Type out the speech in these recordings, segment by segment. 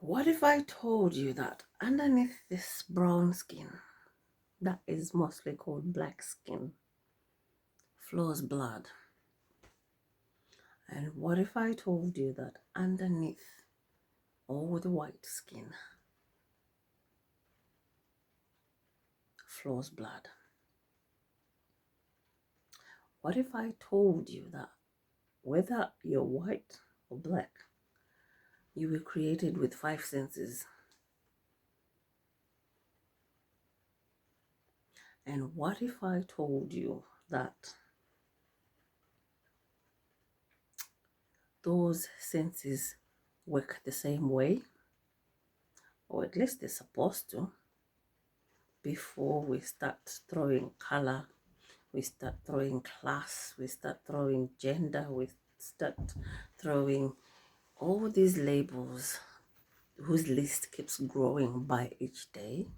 What if I told you that underneath this brown skin, that is mostly called black skin, flows blood? And what if I told you that underneath all the white skin flows blood? What if I told you that whether you're white or black, you were created with 5 senses? And what if I told you that those senses work the same way, or at least they're supposed to, before we start throwing color, we start throwing class, we start throwing gender, we start throwing all these labels whose list keeps growing by each day?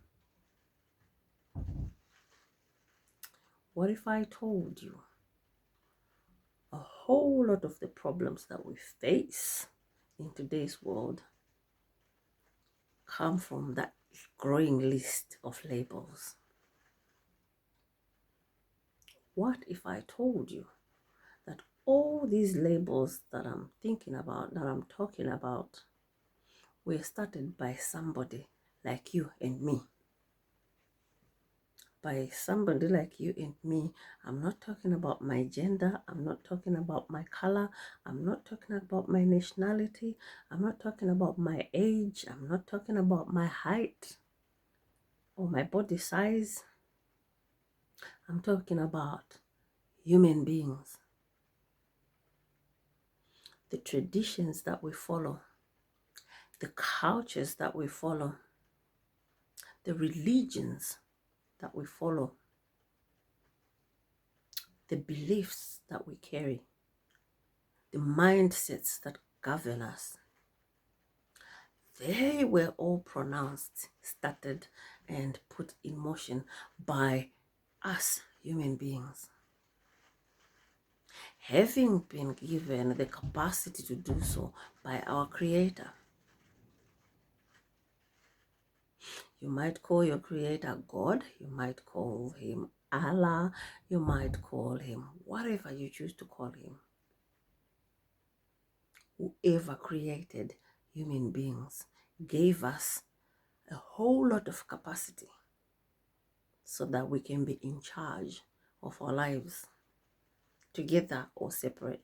What if I told you a whole lot of the problems that we face in today's world come from that growing list of labels? What if I told you that all these labels that I'm thinking about, that I'm talking about, were started by somebody like you and me? By somebody like you and me, I'm not talking about my gender, I'm not talking about my color, I'm not talking about my nationality, I'm not talking about my age, I'm not talking about my height or my body size. I'm talking about human beings, the traditions that we follow, the cultures that we follow, the religions that we follow, the beliefs that we carry, the mindsets that govern us. They were all pronounced, started, and put in motion by us human beings, having been given the capacity to do so by our Creator. You might call your Creator God, you might call Him Allah, you might call Him whatever you choose to call Him. Whoever created human beings gave us a whole lot of capacity so that we can be in charge of our lives, together or separate.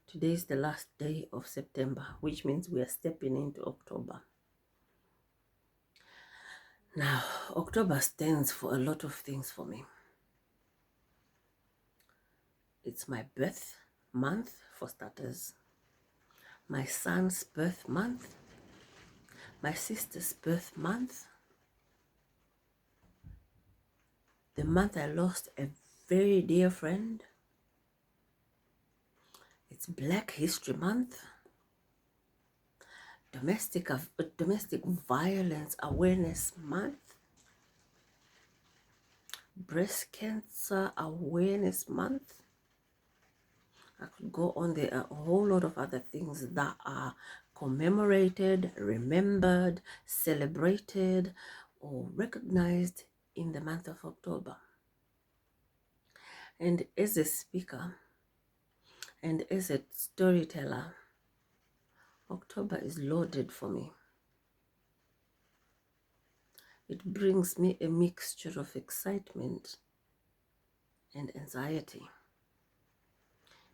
Today is the last day of September, which means we are stepping into October. Now, October stands for a lot of things for me. It's my birth month, for starters, my son's birth month, my sister's birth month, the month I lost a very dear friend. It's Black History Month, Domestic Violence Awareness Month, Breast Cancer Awareness Month. I could go on. There are a whole lot of other things that are commemorated, remembered, celebrated, or recognized in the month of October. And as a speaker and as a storyteller, October is loaded for me. It brings me a mixture of excitement and anxiety.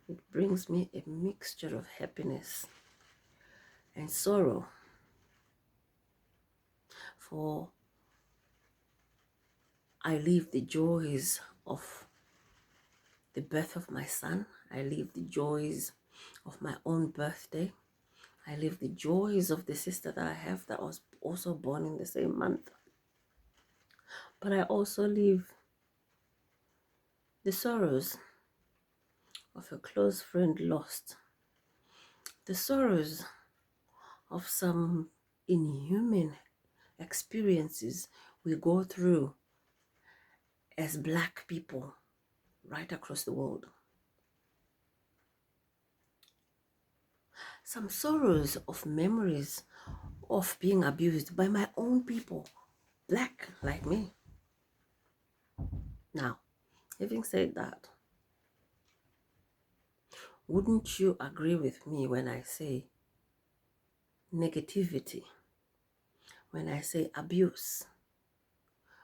It brings me a mixture of happiness and sorrow. For I live the joys of the birth of my son. I live the joys of my own birthday. I live the joys of the sister that I have that was also born in the same month. But I also live the sorrows of a close friend lost, the sorrows of some inhuman experiences we go through as Black people right across the world. some sorrows of memories of being abused by my own people, black like me. Now, having said that, wouldn't you agree with me when I say negativity, when I say abuse,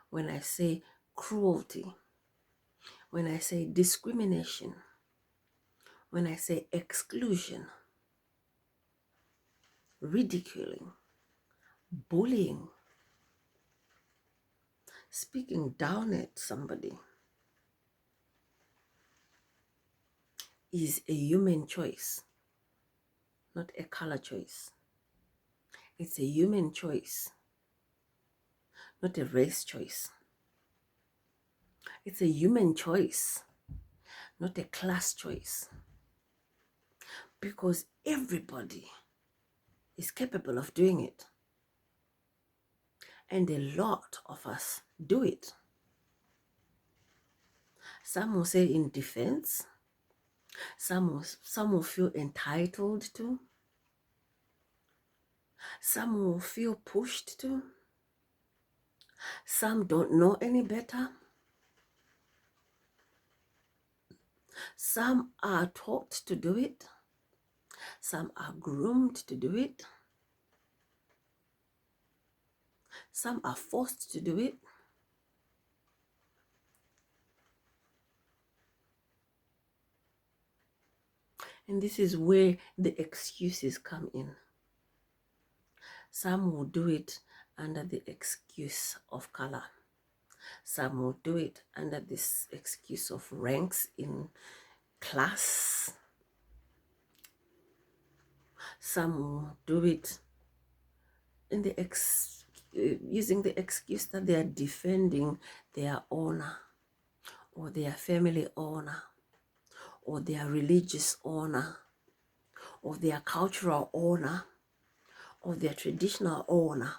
when I say cruelty, when I say discrimination, when I say exclusion, ridiculing, bullying, speaking down at somebody is a human choice, not a color choice. It's a human choice, not a race choice. It's a human choice, not a class choice. Because everybody is capable of doing it. And a lot of us do it. Some will say in defense. Some will feel entitled to. Some will feel pushed to. Some don't know any better. Some are taught to do it. Some are groomed to do it. Some are forced to do it. And this is where the excuses come in. Some will do it under the excuse of color. Some will do it under this excuse of ranks in class. Some will do it in the using the excuse that they are defending their honor or their family honor or their religious honor or their cultural honor or their traditional honor.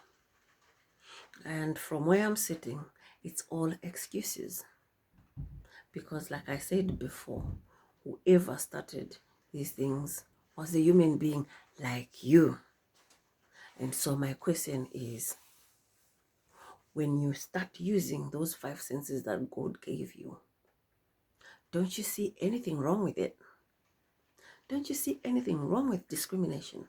And from where I'm sitting, it's all excuses. Because like I said before, whoever started these things was a human being like you. And so my question is, when you start using those 5 senses that God gave you, don't you see anything wrong with it? Don't you see anything wrong with discrimination?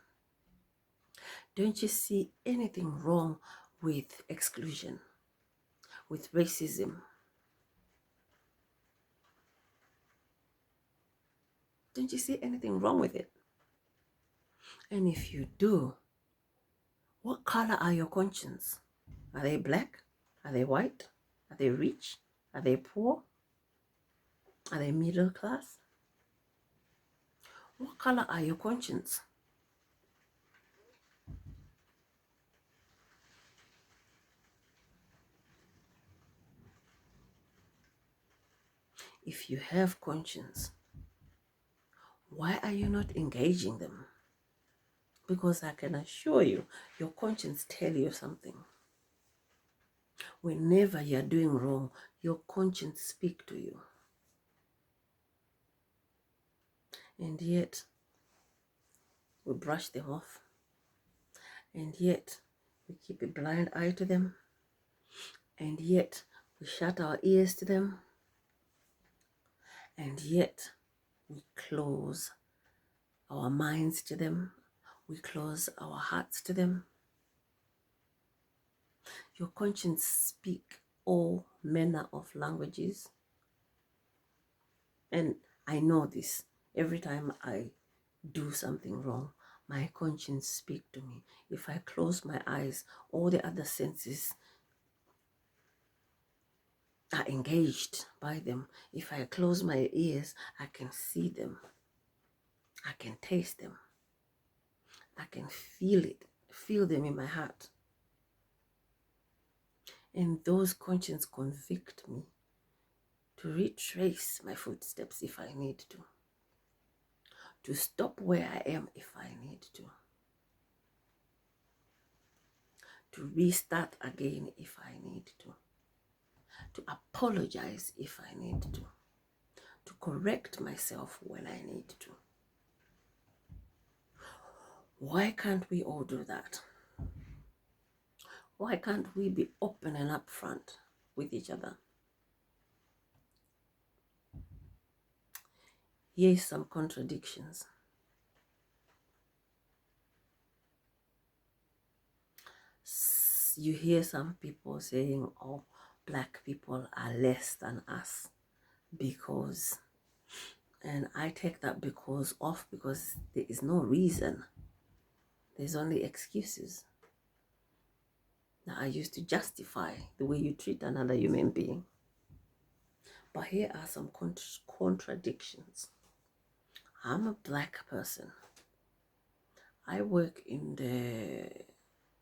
Don't you see anything wrong with exclusion, with racism? Don't you see anything wrong with it? And if you do, what color are your conscience? Are they black? Are they white? Are they rich? Are they poor? Are they middle class? What color are your conscience? If you have conscience, why are you not engaging them? Because I can assure you, your conscience tells you something. Whenever you're doing wrong, your conscience speaks to you. And yet, we brush them off. And yet, we keep a blind eye to them. And yet, we shut our ears to them. And yet, we close our minds to them. We close our hearts to them. Your conscience speaks all manner of languages. And I know this. Every time I do something wrong, my conscience speaks to me. If I close my eyes, all the other senses are engaged by them. If I close my ears, I can see them. I can taste them. I can feel it, feel them in my heart. And those conscience convict me to retrace my footsteps if I need to stop where I am if I need to restart again if I need to apologize if I need to correct myself when I need to Why can't we all do that? Why can't we be open and upfront with each other? Here is some contradictions. You hear some people saying, oh, black people are less than us because, and I take that because off because there is no reason. There's only excuses that are used to justify the way you treat another human being. But here are some contradictions. I'm a black person. I work in the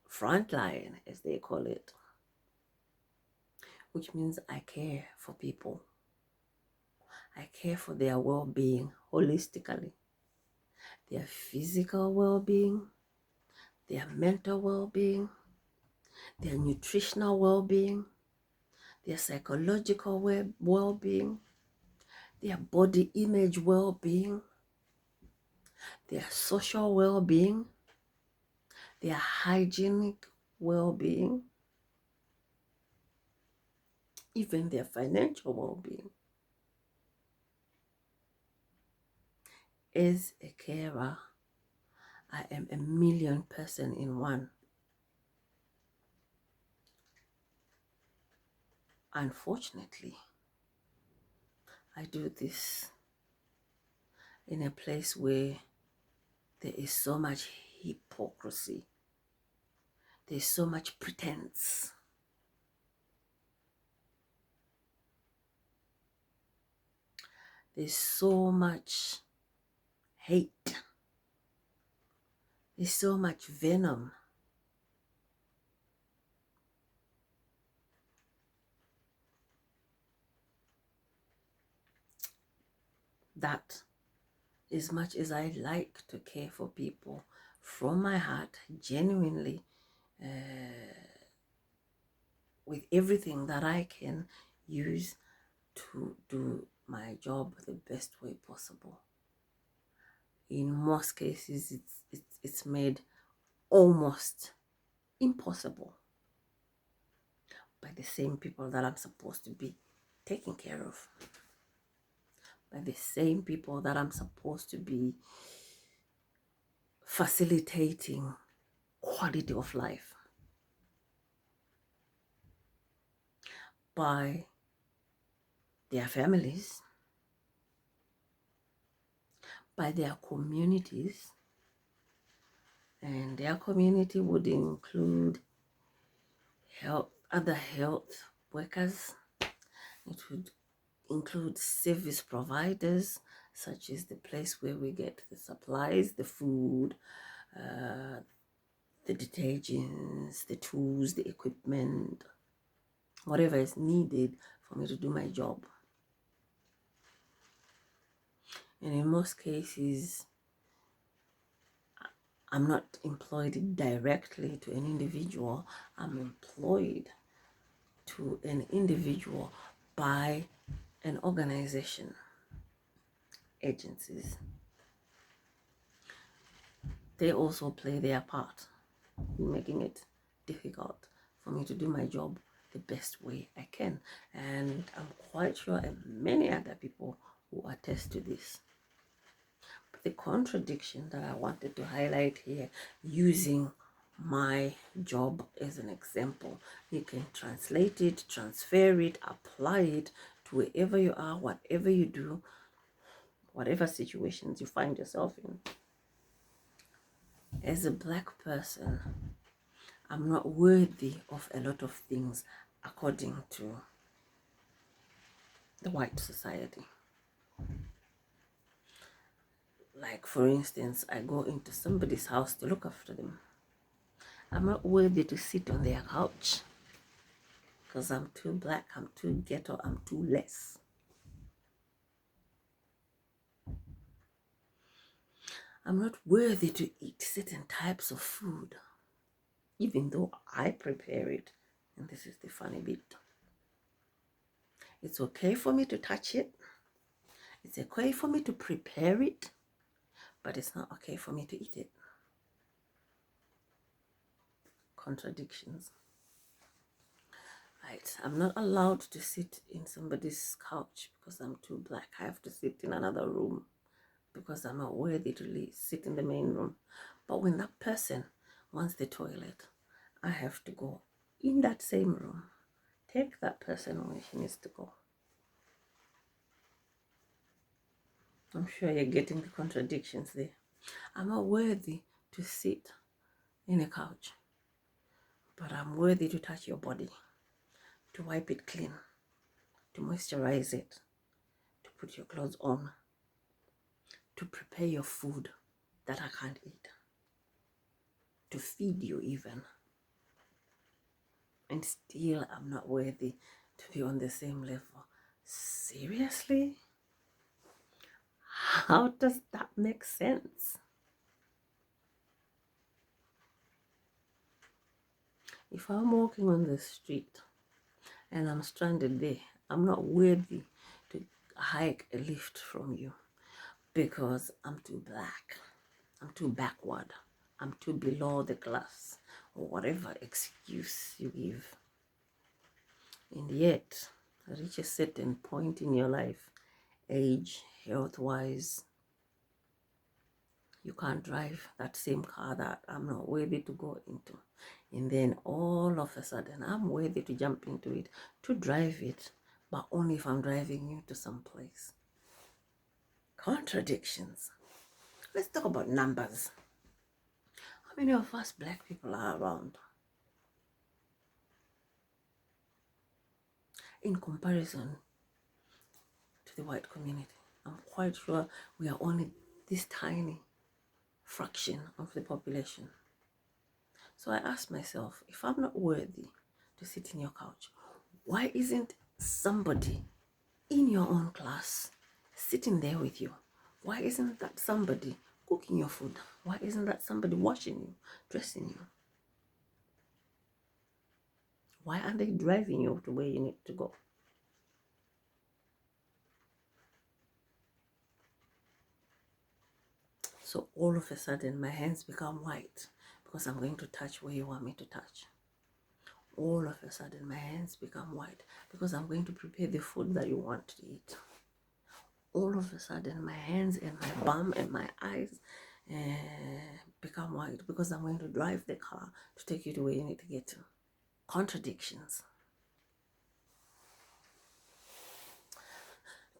front line, as they call it, which means I care for people. I care for their well-being holistically, their physical well-being, their mental well-being, their nutritional well-being, their psychological well-being, their body image well-being, their social well-being, their hygienic well-being, even their financial well-being. As a carer, I am a million person in one. Unfortunately, I do this in a place where there is so much hypocrisy. There's so much pretense. There's so much hate. There's so much venom. That, as much as I like to care for people from my heart, genuinely, with everything that I can use to do my job the best way possible. In most cases, it's made almost impossible by the same people that I'm supposed to be taking care of, by the same people that I'm supposed to be facilitating quality of life, by their families, by their communities. And their community would include other health workers. It would include service providers, such as the place where we get the supplies, the food, the detergents, the tools, the equipment, whatever is needed for me to do my job. And in most cases, I'm not employed directly to an individual. I'm employed to an individual by an organization, agencies. They also play their part in making it difficult for me to do my job the best way I can. And I'm quite sure and many other people who attest to this. But the contradiction that I wanted to highlight here, using my job as an example, you can translate it, transfer it, apply it to wherever you are, whatever you do, whatever situations you find yourself in. As a black person, I'm not worthy of a lot of things according to the white society. Like, for instance, I go into somebody's house to look after them. I'm not worthy to sit on their couch because I'm too black, I'm too ghetto, I'm too less. I'm not worthy to eat certain types of food, even though I prepare it. And this is the funny bit. It's okay for me to touch it. It's okay for me to prepare it, but it's not okay for me to eat it. contradictions. Right, I'm not allowed to sit in somebody's couch because I'm too black. I have to sit in another room because I'm not worthy to sit in the main room. But when that person wants the toilet, I have to go in that same room, take that person where she needs to go. I'm sure you're getting the contradictions there. I'm not worthy to sit in a couch, but I'm worthy to touch your body, to wipe it clean, to moisturize it, to put your clothes on, to prepare your food that I can't eat, to feed you even. And still I'm not worthy to be on the same level. Seriously? How does that make sense? If I'm walking on the street and I'm stranded there, I'm not worthy to hike a lift from you because I'm too black, I'm too backward, I'm too below the class, or whatever excuse you give. And yet, reach a certain point in your life, age, health-wise, you can't drive that same car that I'm not worthy to go into. And then all of a sudden, I'm worthy to jump into it, to drive it, but only if I'm driving you to some place. Contradictions. Let's talk about numbers. How many of us black people are around? In comparison to the white community, I'm quite sure we are only this tiny fraction of the population. So I asked myself, if I'm not worthy to sit in your couch, why isn't somebody in your own class sitting there with you? Why isn't that somebody cooking your food? Why isn't that somebody washing you, dressing you? Why aren't they driving you to where you need to go? So all of a sudden, my hands become white because I'm going to touch where you want me to touch. All of a sudden, my hands become white because I'm going to prepare the food that you want to eat. All of a sudden, my hands and my bum and my eyes become white because I'm going to drive the car to take you to where you need to get to. Contradictions.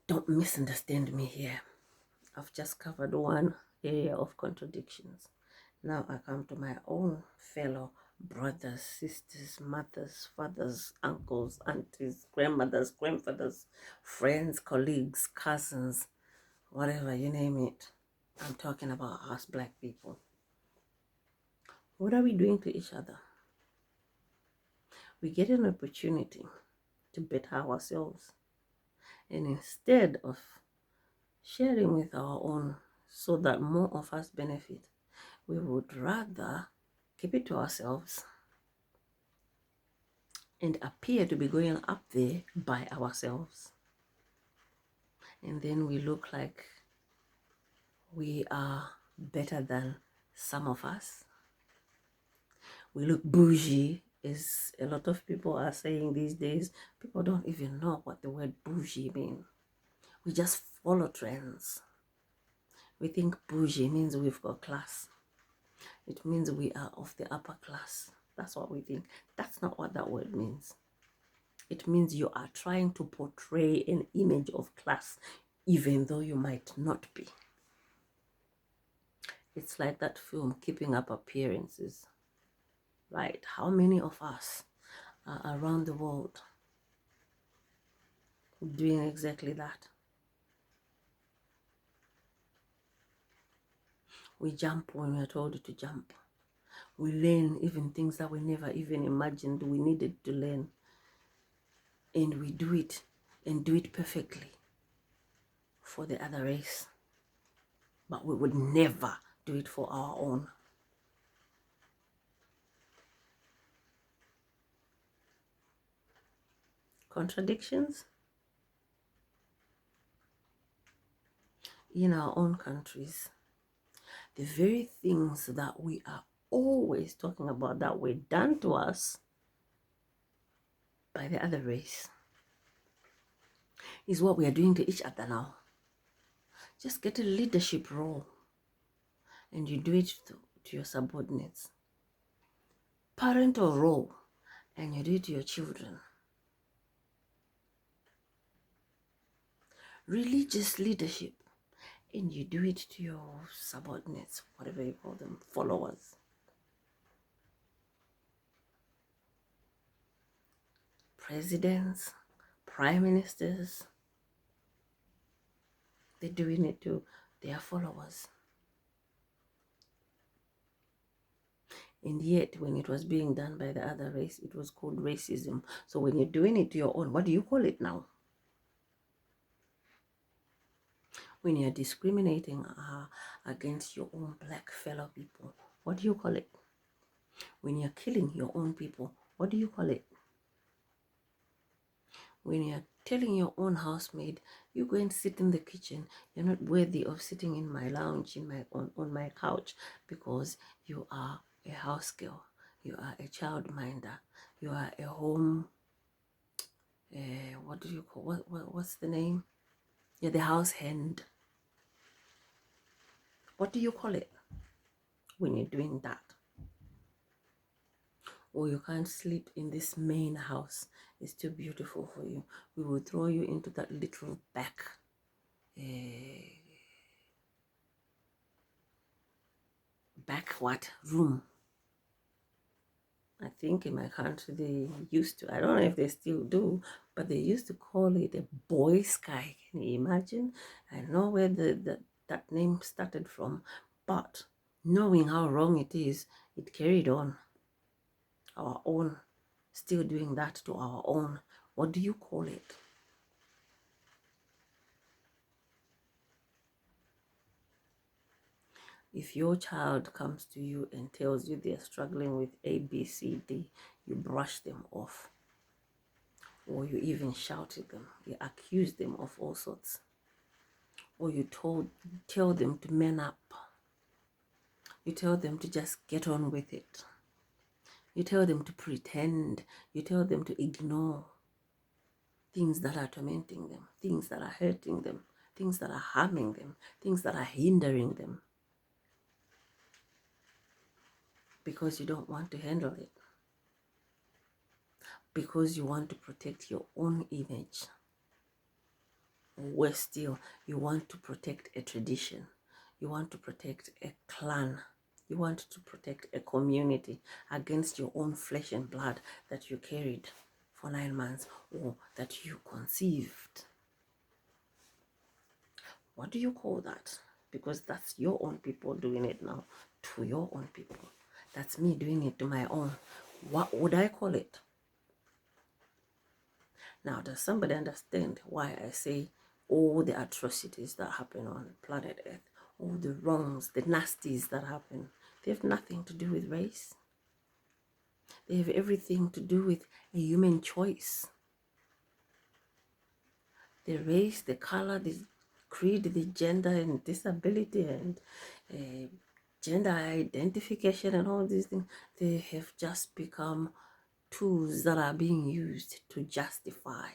Don't misunderstand me here. I've just covered one area of contradictions. Now I come to my own fellow brothers, sisters, mothers, fathers, uncles, aunties, grandmothers, grandfathers, friends, colleagues, cousins, whatever you name it. I'm talking about us black people. What are we doing to each other? We get an opportunity to better ourselves. And instead of sharing with our own so that more of us benefit, we would rather keep it to ourselves and appear to be going up there by ourselves. And then we look like we are better than some of us. We look bougie, as a lot of people are saying these days. People don't even know what the word bougie means. We just follow trends. We think bougie means we've got class. It means we are of the upper class. That's what we think. That's not what that word means. It means you are trying to portray an image of class, even though you might not be. It's like that film, Keeping Up Appearances. Right? How many of us are around the world doing exactly that? We jump when we're told to jump. We learn even things that we never even imagined we needed to learn. And we do it, and do it perfectly for the other race. But we would never do it for our own. Contradictions? In our own countries, the very things that we are always talking about that were done to us by the other race is what we are doing to each other now. Just get a leadership role and you do it to your subordinates. Parental role and you do it to your children. Religious leadership and you do it to your subordinates, whatever you call them, followers. Presidents, prime ministers, they're doing it to their followers. And yet, when it was being done by the other race, it was called racism. So when you're doing it to your own, what do you call it now? When you're discriminating against your own black fellow people, what do you call it? When you're killing your own people, what do you call it? When you're telling your own housemaid, you go and sit in the kitchen, you're not worthy of sitting in my lounge, on my couch, because you are a house girl, you are a childminder, you are a home, what do you call, what's the name? You're the house hand. What do you call it when you're doing that? Or you can't sleep in this main house, it's too beautiful for you. We will throw you into that little back what room. I think in my country they used to, I don't know if they still do, but they used to call it a boy sky. Can you imagine? I know where that name started from, but knowing how wrong it is, it carried on. Our own, still doing that to our own. What do you call it? If your child comes to you and tells you they're struggling with A, B, C, D, you brush them off. Or you even shout at them. You accuse them of all sorts. Or you tell them to man up. You tell them to just get on with it. You tell them to pretend. You tell them to ignore things that are tormenting them, things that are hurting them, things that are harming them, things that are hindering them. Because you don't want to handle it. Because you want to protect your own image. Worse still, you want to protect a tradition. You want to protect a clan. You want to protect a community against your own flesh and blood that you carried for 9 months or that you conceived. What do you call that? Because that's your own people doing it now to your own people. That's me doing it to my own. What would I call it? Now, does somebody understand why I say all the atrocities that happen on planet Earth, all the wrongs, the nasties that happen, they have nothing to do with race. They have everything to do with a human choice. The race, the color, the creed, the gender and disability and gender identification and all these things, they have just become tools that are being used to justify.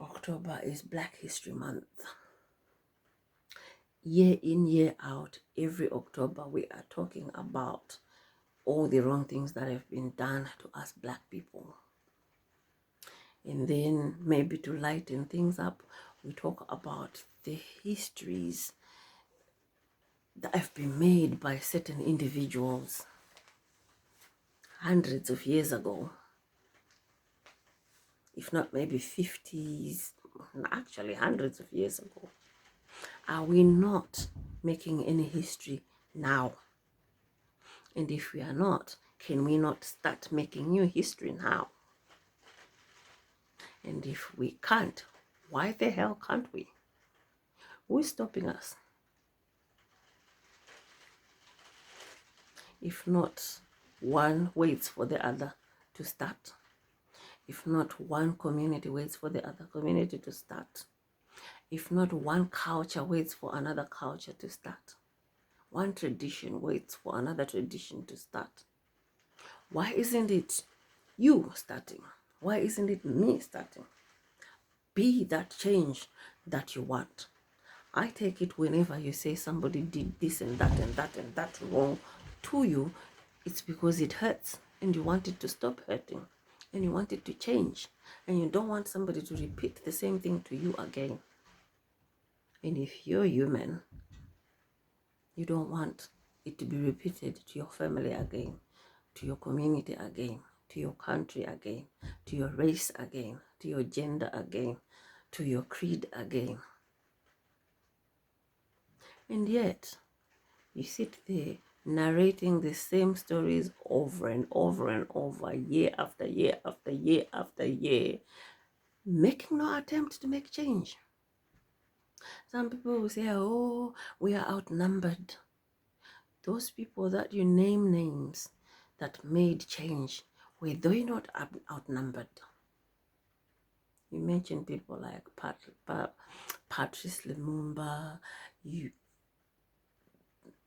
October is Black History Month. Year in, year out, every October we are talking about all the wrong things that have been done to us Black people. And then maybe to lighten things up, we talk about the histories that have been made by certain individuals hundreds of years ago, if not maybe 50s, actually hundreds of years ago. Are we not making any history now? And if we are not, can we not start making new history now? And if we can't, why the hell can't we? Who is stopping us? If not, one waits for the other to start. If not, one community waits for the other community to start. If not, one culture waits for another culture to start. One tradition waits for another tradition to start. Why isn't it you starting? Why isn't it me starting? Be that change that you want. I take it whenever you say somebody did this and that and that and that wrong to you, it's because it hurts and you want it to stop hurting and you want it to change and you don't want somebody to repeat the same thing to you again. And if you're human, you don't want it to be repeated to your family again, to your community again, to your country again, to your race again, to your gender again, to your creed again. And yet, you sit there narrating the same stories over and over and over, year after year after year after year, making no attempt to make change. Some people will say, oh, we are outnumbered. Those people that you name names that made change, were they not outnumbered? You mentioned people like Patrice Lumumba. You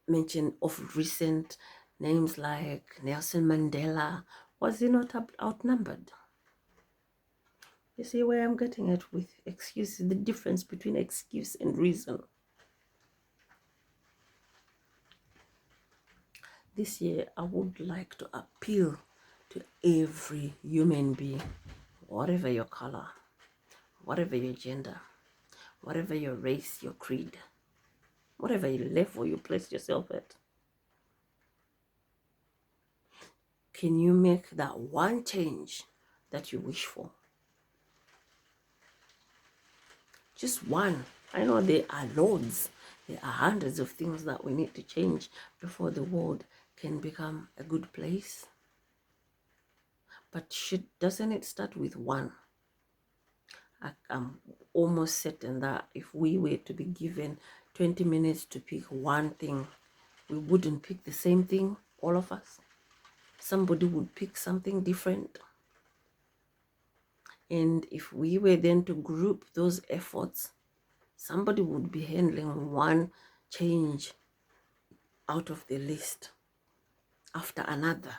mentioned of recent names like Nelson Mandela. Was he not outnumbered? You see where I'm getting at with excuses, the difference between excuse and reason. This year, I would like to appeal to every human being, whatever your color, whatever your gender, whatever your race, your creed, whatever level you place yourself at. Can you make that one change that you wish for? Just one. I know there are loads, there are hundreds of things that we need to change before the world can become a good place. But doesn't it start with one? I'm almost certain that if we were to be given 20 minutes to pick one thing, we wouldn't pick the same thing, all of us. Somebody would pick something different. And if we were then to group those efforts, somebody would be handling one change out of the list after another.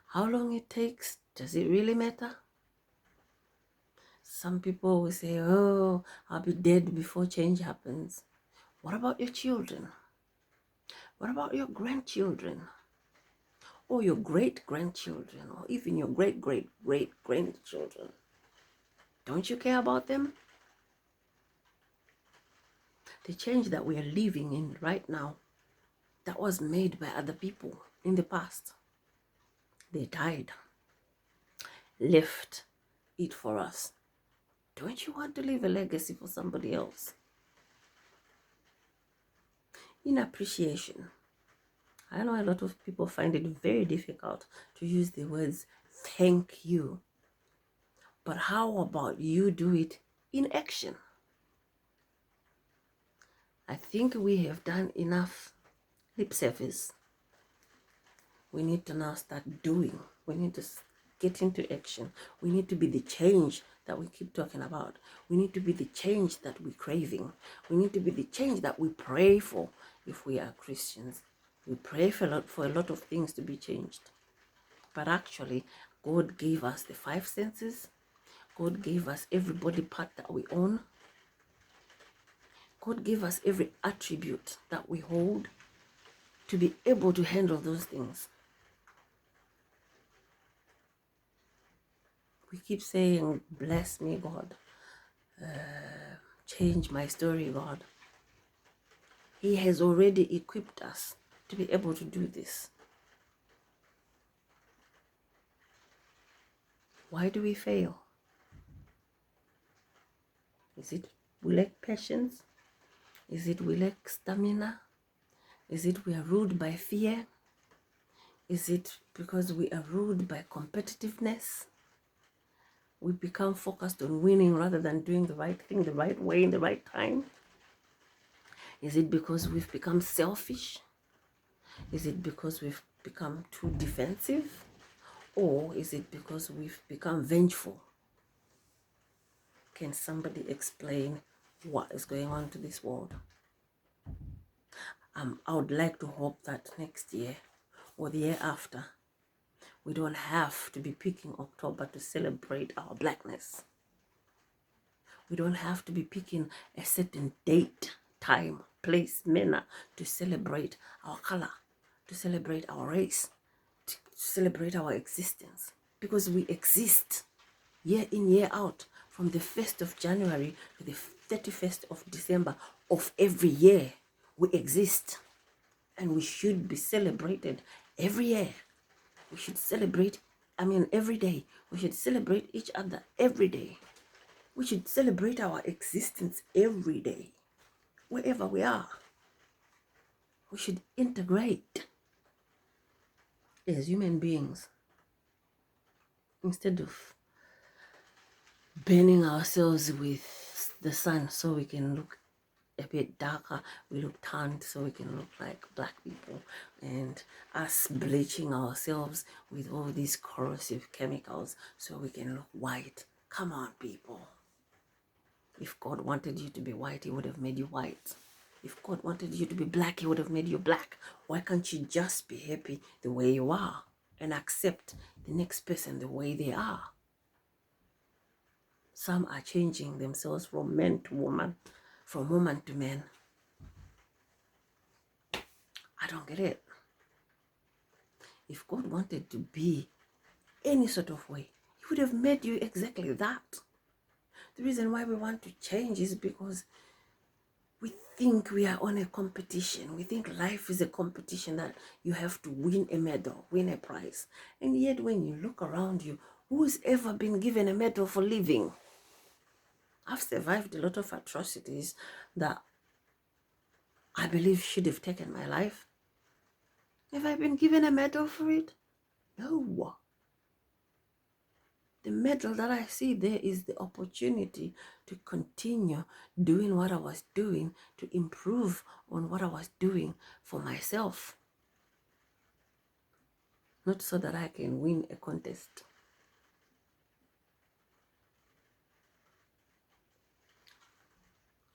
How long it takes, does it really matter? Some people will say, oh, I'll be dead before change happens. What about your children? What about your grandchildren? Or your great-grandchildren? Or even your great-great-great-grandchildren? Don't you care about them? The change that we are living in right now, that was made by other people in the past. They died, left it for us. Don't you want to leave a legacy for somebody else? In appreciation, I know a lot of people find it very difficult to use the words thank you. But how about you do it in action? I think we have done enough lip service. We need to now start doing. We need to get into action. We need to be the change that we keep talking about. We need to be the change that we're craving. We need to be the change that we pray for if we are Christians. We pray for a lot of things to be changed. But actually, God gave us the 5 senses. God gave us every body part that we own. God gave us every attribute that we hold to be able to handle those things. We keep saying, bless me, God. Change my story, God. He has already equipped us to be able to do this. Why do we fail? Is it we lack patience? Is it we lack stamina? Is it we are ruled by fear? Is it because we are ruled by competitiveness? We become focused on winning rather than doing the right thing the right way in the right time? Is it because we've become selfish? Is it because we've become too defensive? Or is it because we've become vengeful? Can somebody explain what is going on to this world? I would like to hope that next year or the year after, we don't have to be picking October to celebrate our blackness. We don't have to be picking a certain date, time, place, manner to celebrate our color, to celebrate our race, to celebrate our existence. Because we exist year in, year out, from the 1st of January to the 31st of December of every year. We exist, and we should be celebrated every year. We should celebrate, every day. We should celebrate each other every day. We should celebrate our existence every day, wherever we are. We should integrate as human beings instead of burning ourselves with the sun so we can look a bit darker. We look tanned so we can look like black people, and us bleaching ourselves with all these corrosive chemicals so we can look white. Come on, people. If God wanted you to be white, he would have made you white. If God wanted you to be black, he would have made you black. Why can't you just be happy the way you are and accept the next person the way they are? Some are changing themselves from man to woman, from woman to man. I don't get it. If God wanted to be any sort of way, he would have made you exactly that. The reason why we want to change is because we think we are on a competition. We think life is a competition that you have to win a medal, win a prize. And yet when you look around you, who's ever been given a medal for living? I've survived a lot of atrocities that I believe should have taken my life. Have I been given a medal for it? No. The medal that I see there is the opportunity to continue doing what I was doing, to improve on what I was doing for myself. Not so that I can win a contest.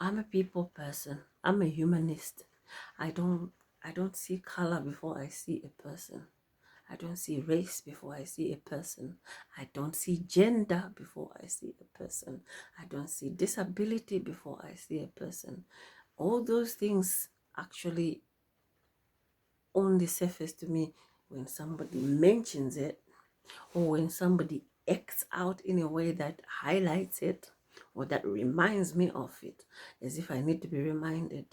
I'm a people person. I'm a humanist. I don't see color before I see a person. I don't see race before I see a person. I don't see gender before I see a person. I don't see disability before I see a person. All those things actually only surface to me when somebody mentions it, or when somebody acts out in a way that highlights it or that reminds me of it, as if I need to be reminded.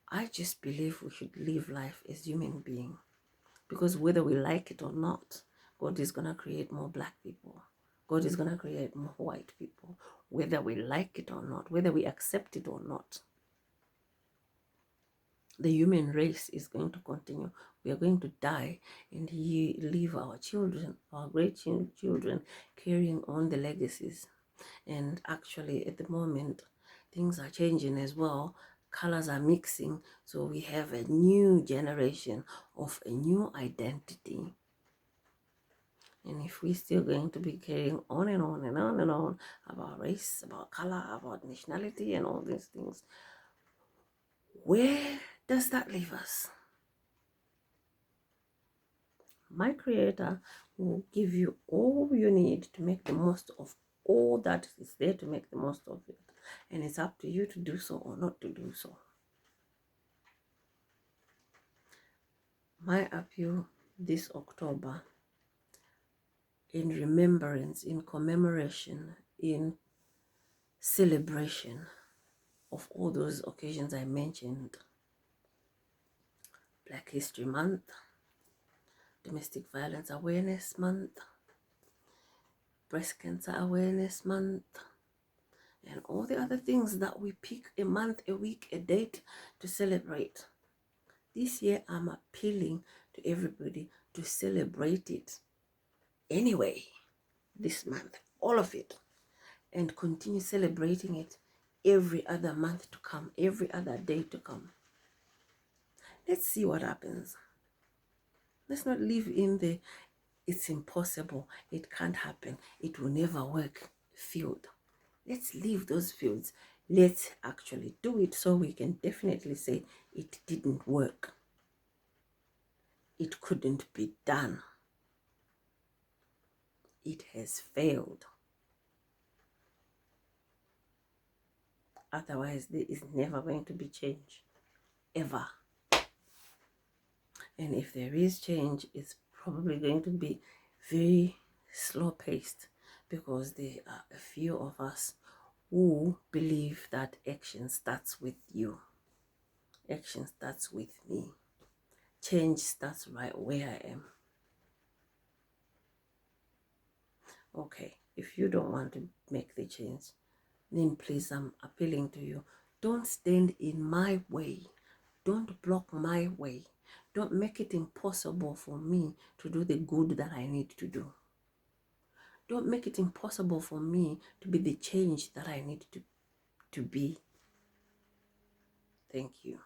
I just believe we should live life as human beings. Because whether we like it or not, God is going to create more black people. God is going to create more white people. Whether we like it or not, whether we accept it or not, the human race is going to continue. We are going to die and leave our children, our great children, carrying on the legacies. And actually, at the moment, things are changing as well. Colors are mixing, so we have a new generation of a new identity. And if we're still going to be carrying on and on and on and on about race, about color, about nationality, and all these things, where does that leave us? My Creator will give you all you need to make the most of all that is there to make the most of it. And it's up to you to do so or not to do so. My appeal this October, in remembrance, in commemoration, in celebration of all those occasions I mentioned: Black History Month, Domestic Violence Awareness Month, Breast Cancer Awareness Month, and all the other things that we pick a month, a week, a date to celebrate. This year, I'm appealing to everybody to celebrate it anyway, this month, all of it, and continue celebrating it every other month to come, every other day to come. Let's see what happens. Let's not live in the "it's impossible, it can't happen, it will never work" field. Let's leave those fields. Let's actually do it so we can definitely say it didn't work. It couldn't be done. It has failed. Otherwise, there is never going to be change. Ever. And if there is change, it's probably going to be very slow paced, because there are a few of us who believe that action starts with you. Action starts with me. Change starts right where I am. Okay, if you don't want to make the change, then please, I'm appealing to you. Don't stand in my way. Don't block my way. Don't make it impossible for me to do the good that I need to do. Don't make it impossible for me to be the change that I need to be. Thank you.